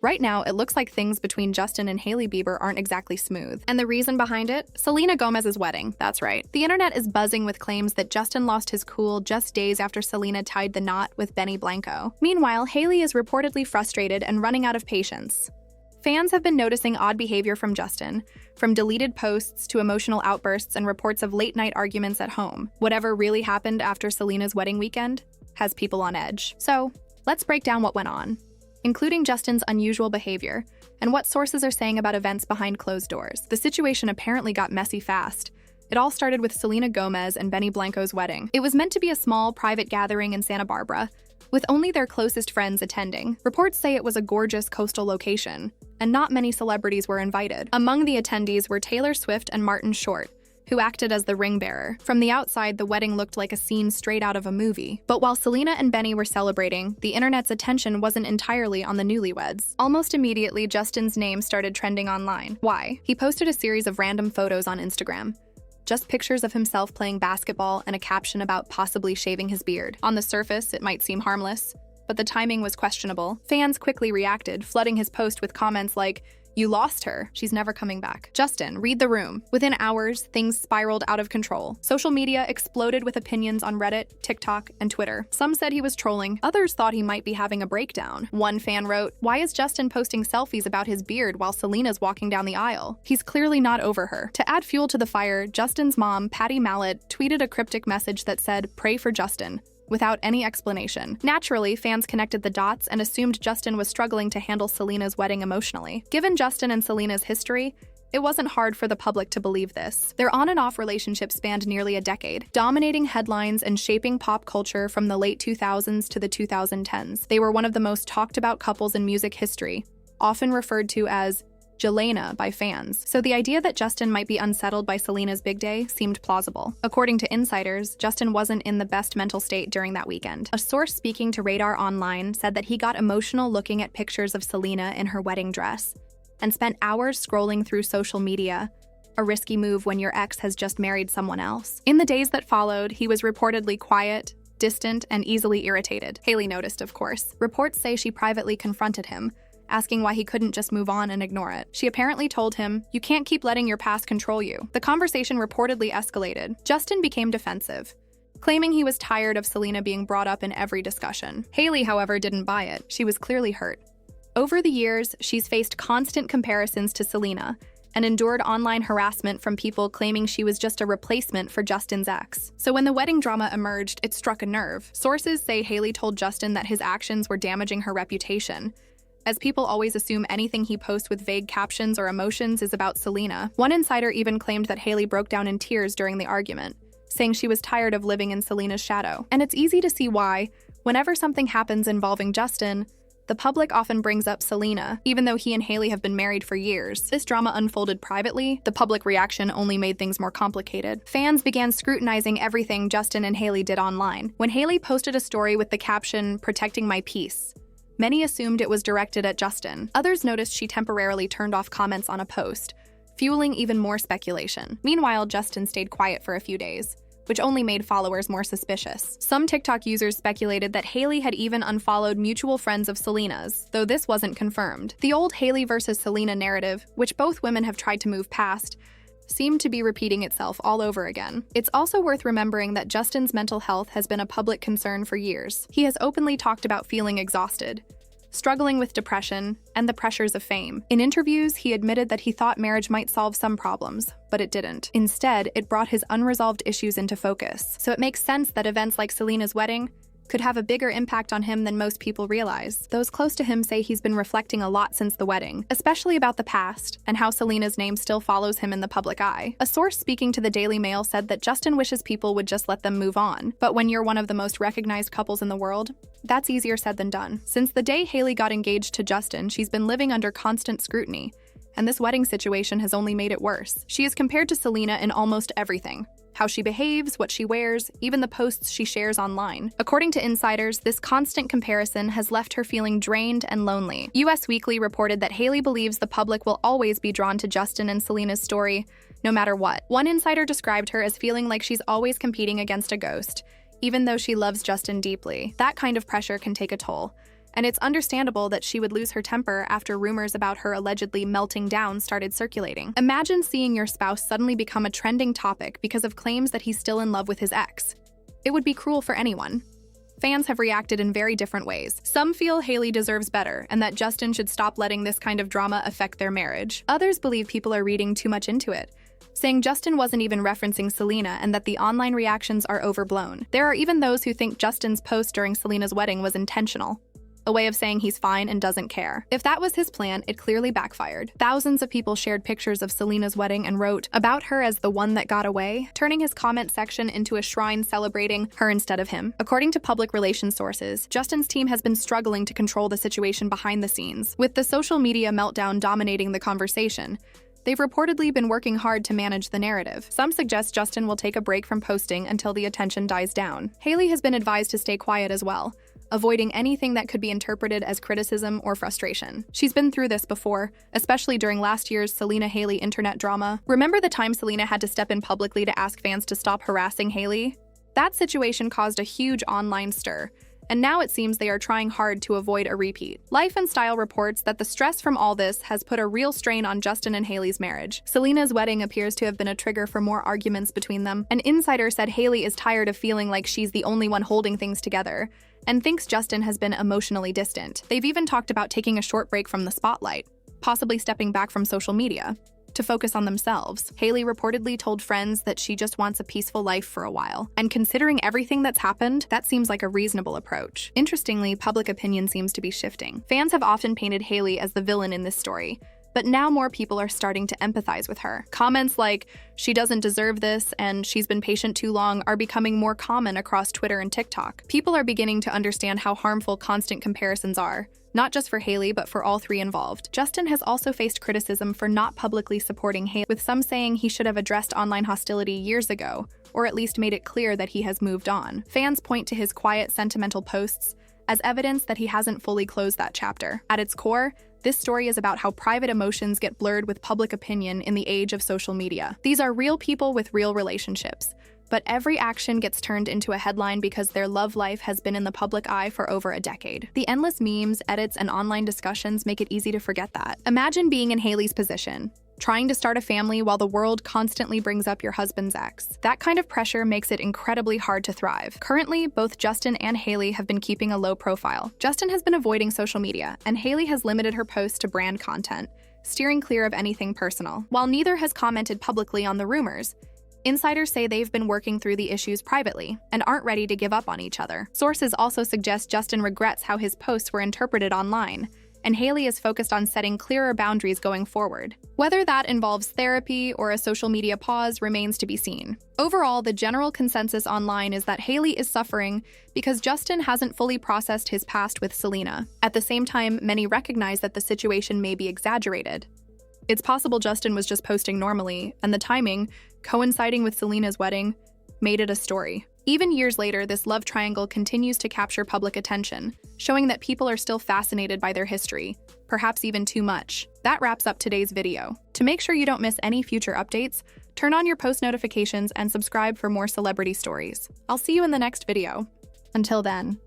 Right now, it looks like things between Justin and Hailey Bieber aren't exactly smooth. And the reason behind it? Selena Gomez's wedding, that's right. The internet is buzzing with claims that Justin lost his cool just days after Selena tied the knot with Benny Blanco. Meanwhile, Hailey is reportedly frustrated and running out of patience. Fans have been noticing odd behavior from Justin, from deleted posts to emotional outbursts and reports of late-night arguments at home. Whatever really happened after Selena's wedding weekend has people on edge. So, let's break down what went on, including Justin's unusual behavior and what sources are saying about events behind closed doors. The situation apparently got messy fast. It all started with Selena Gomez and Benny Blanco's wedding. It was meant to be a small, private gathering in Santa Barbara, with only their closest friends attending. Reports say it was a gorgeous coastal location, and not many celebrities were invited. Among the attendees were Taylor Swift and Martin Short, who acted as the ring bearer. From the outside, the wedding looked like a scene straight out of a movie. But while Selena and Benny were celebrating, the internet's attention wasn't entirely on the newlyweds. Almost immediately, Justin's name started trending online. Why? He posted a series of random photos on Instagram. Just pictures of himself playing basketball and a caption about possibly shaving his beard. On the surface, it might seem harmless, but the timing was questionable. Fans quickly reacted, flooding his post with comments like, "You lost her. She's never coming back. Justin, read the room." Within hours, things spiraled out of control. Social media exploded with opinions on Reddit, TikTok, and Twitter. Some said he was trolling. Others thought he might be having a breakdown. One fan wrote, "Why is Justin posting selfies about his beard while Selena's walking down the aisle? He's clearly not over her." To add fuel to the fire, Justin's mom, Patty Mallet, tweeted a cryptic message that said, "Pray for Justin," without any explanation. Naturally, fans connected the dots and assumed Justin was struggling to handle Selena's wedding emotionally. Given Justin and Selena's history, it wasn't hard for the public to believe this. Their on and off relationship spanned nearly a decade, dominating headlines and shaping pop culture from the late 2000s to the 2010s. They were one of the most talked about couples in music history, often referred to as Jelena by fans, so the idea that Justin might be unsettled by Selena's big day seemed plausible. According to insiders, Justin wasn't in the best mental state during that weekend. A source speaking to Radar Online said that he got emotional looking at pictures of Selena in her wedding dress and spent hours scrolling through social media, a risky move when your ex has just married someone else. In the days that followed, he was reportedly quiet, distant, and easily irritated. Hailey noticed, of course. Reports say she privately confronted him, asking why he couldn't just move on and ignore it. She apparently told him, "You can't keep letting your past control you." The conversation reportedly escalated. Justin became defensive, claiming he was tired of Selena being brought up in every discussion. Hailey, however, didn't buy it. She was clearly hurt. Over the years, she's faced constant comparisons to Selena and endured online harassment from people claiming she was just a replacement for Justin's ex. So when the wedding drama emerged, it struck a nerve. Sources say Hailey told Justin that his actions were damaging her reputation, as people always assume anything he posts with vague captions or emotions is about Selena. One insider even claimed that Hailey broke down in tears during the argument, saying she was tired of living in Selena's shadow. And it's easy to see why, whenever something happens involving Justin, the public often brings up Selena, even though he and Hailey have been married for years. This drama unfolded privately. The public reaction only made things more complicated. Fans began scrutinizing everything Justin and Hailey did online. When Hailey posted a story with the caption, "Protecting my peace," many assumed it was directed at Justin. Others noticed she temporarily turned off comments on a post, fueling even more speculation. Meanwhile, Justin stayed quiet for a few days, which only made followers more suspicious. Some TikTok users speculated that Hailey had even unfollowed mutual friends of Selena's, though this wasn't confirmed. The old Hailey versus Selena narrative, which both women have tried to move past, seemed to be repeating itself all over again. It's also worth remembering that Justin's mental health has been a public concern for years. He has openly talked about feeling exhausted, struggling with depression, and the pressures of fame. In interviews, he admitted that he thought marriage might solve some problems, but it didn't. Instead, it brought his unresolved issues into focus. So it makes sense that events like Selena's wedding could have a bigger impact on him than most people realize. Those close to him say he's been reflecting a lot since the wedding, especially about the past and how Selena's name still follows him in the public eye. A source speaking to the Daily Mail said that Justin wishes people would just let them move on. But when you're one of the most recognized couples in the world, that's easier said than done. Since the day Hailey got engaged to Justin, she's been living under constant scrutiny, and this wedding situation has only made it worse. She is compared to Selena in almost everything: how she behaves, what she wears, even the posts she shares online. According to insiders, this constant comparison has left her feeling drained and lonely. US Weekly reported that Hailey believes the public will always be drawn to Justin and Selena's story, no matter what. One insider described her as feeling like she's always competing against a ghost, even though she loves Justin deeply. That kind of pressure can take a toll, and it's understandable that she would lose her temper after rumors about her allegedly melting down started circulating. Imagine seeing your spouse suddenly become a trending topic because of claims that he's still in love with his ex. It would be cruel for anyone. Fans have reacted in very different ways. Some feel Hailey deserves better and that Justin should stop letting this kind of drama affect their marriage. Others believe people are reading too much into it, saying Justin wasn't even referencing Selena and that the online reactions are overblown. There are even those who think Justin's post during Selena's wedding was intentional, a way of saying he's fine and doesn't care. If that was his plan, it clearly backfired. Thousands of people shared pictures of Selena's wedding and wrote about her as the one that got away, turning his comment section into a shrine celebrating her instead of him. According to public relations sources, Justin's team has been struggling to control the situation behind the scenes, with the social media meltdown dominating the conversation. They've reportedly been working hard to manage the narrative. Some suggest Justin will take a break from posting until the attention dies down. Hailey has been advised to stay quiet as well, avoiding anything that could be interpreted as criticism or frustration. She's been through this before, especially during last year's Selena-Hailey internet drama. Remember the time Selena had to step in publicly to ask fans to stop harassing Hailey? That situation caused a huge online stir, and now it seems they are trying hard to avoid a repeat. Life and Style reports that the stress from all this has put a real strain on Justin and Hailey's marriage. Selena's wedding appears to have been a trigger for more arguments between them. An insider said Hailey is tired of feeling like she's the only one holding things together, and thinks Justin has been emotionally distant. They've even talked about taking a short break from the spotlight, possibly stepping back from social media, to focus on themselves. Hailey reportedly told friends that she just wants a peaceful life for a while. And considering everything that's happened, that seems like a reasonable approach. Interestingly, public opinion seems to be shifting. Fans have often painted Hailey as the villain in this story, but now more people are starting to empathize with her. Comments like, "She doesn't deserve this," and "She's been patient too long" are becoming more common across Twitter and TikTok. People are beginning to understand how harmful constant comparisons are, not just for Hailey, but for all three involved. Justin has also faced criticism for not publicly supporting Hailey, with some saying he should have addressed online hostility years ago, or at least made it clear that he has moved on. Fans point to his quiet, sentimental posts as evidence that he hasn't fully closed that chapter. At its core, this story is about how private emotions get blurred with public opinion in the age of social media. These are real people with real relationships, but every action gets turned into a headline because their love life has been in the public eye for over a decade. The endless memes, edits, and online discussions make it easy to forget that. Imagine being in Hailey's position, trying to start a family while the world constantly brings up your husband's ex. That kind of pressure makes it incredibly hard to thrive. Currently, both Justin and Hailey have been keeping a low profile. Justin has been avoiding social media, and Hailey has limited her posts to brand content, steering clear of anything personal. While neither has commented publicly on the rumors, insiders say they've been working through the issues privately and aren't ready to give up on each other. Sources also suggest Justin regrets how his posts were interpreted online, and Hailey is focused on setting clearer boundaries going forward. Whether that involves therapy or a social media pause remains to be seen. Overall, the general consensus online is that Hailey is suffering because Justin hasn't fully processed his past with Selena. At the same time, many recognize that the situation may be exaggerated. It's possible Justin was just posting normally, and the timing, coinciding with Selena's wedding, made it a story. Even years later, this love triangle continues to capture public attention, showing that people are still fascinated by their history, perhaps even too much. That wraps up today's video. To make sure you don't miss any future updates, turn on your post notifications and subscribe for more celebrity stories. I'll see you in the next video. Until then.